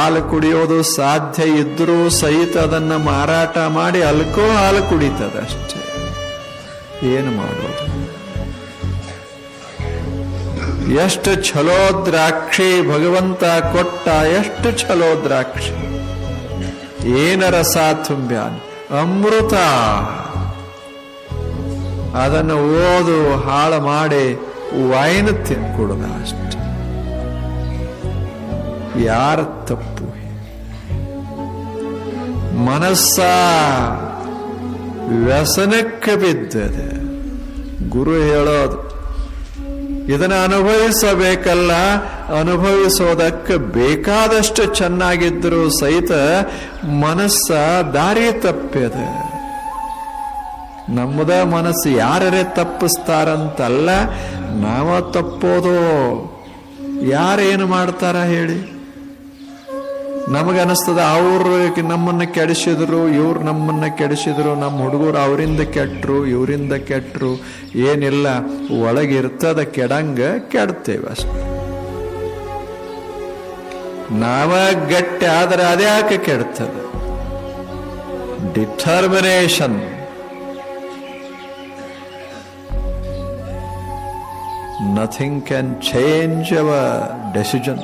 ಹಾಲು ಕುಡಿಯೋದು ಸಾಧ್ಯ ಇದ್ರೂ ಸಹಿತ ಅದನ್ನ ಮಾರಾಟ ಮಾಡಿ ಅಲ್ಕೋ ಹಾಲು ಕುಡಿತದಷ್ಟೇ. ಏನು ಮಾಡೋದು? ಎಷ್ಟು ಛಲೋ ದ್ರಾಕ್ಷಿ ಭಗವಂತ ಕೊಟ್ಟ, ಎಷ್ಟು ಛಲೋ ದ್ರಾಕ್ಷಿ, ಏನ ರಸ ತುಂಬ್ಯಾನ್, ಅಮೃತ. ಅದನ್ನು ಓದು ಹಾಳು ಮಾಡಿ ವೈನ್ ತಿನ್ಕೊಡುದ ಅಷ್ಟೆ. ಯಾರ ತಪ್ಪು? ಮನಸ್ಸ ವ್ಯಸನಕ್ಕೆ ಬಿದ್ದದೆ. ಗುರು ಹೇಳೋದು ಇದನ್ನು ಅನುಭವಿಸಬೇಕಲ್ಲ, ಅನುಭವಿಸೋದಕ್ಕೆ ಬೇಕಾದಷ್ಟು ಚೆನ್ನಾಗಿದ್ದರೂ ಸಹಿತ ಮನಸ್ಸ ದಾರಿ ತಪ್ಪಿದೆ. ನಮ್ಮದ ಮನಸ್ಸು ಯಾರೇ ತಪ್ಪಿಸ್ತಾರಂತಲ್ಲ, ನಾವ ತಪ್ಪೋದು. ಯಾರೇನು ಮಾಡ್ತಾರ ಹೇಳಿ? ನಮಗನಿಸ್ತದ ಅವ್ರು ನಮ್ಮನ್ನ ಕೆಡಿಸಿದ್ರು, ಇವ್ರು ನಮ್ಮನ್ನ ಕೆಡಿಸಿದ್ರು, ನಮ್ಮ ಹುಡುಗರು ಅವರಿಂದ ಕೆಟ್ಟರು, ಇವರಿಂದ ಕೆಟ್ಟರು. ಏನಿಲ್ಲ, ಒಳಗಿರ್ತದ ಕೆಡಂಗ ಕೆಡ್ತೇವೆ ಅಷ್ಟೆ. ನಾವ ಗಟ್ಟಿ ಆದ್ರೆ ಅದ್ಯಾಕೆ ಕೆಡ್ತದೆ? Determination. Nothing can change our decision.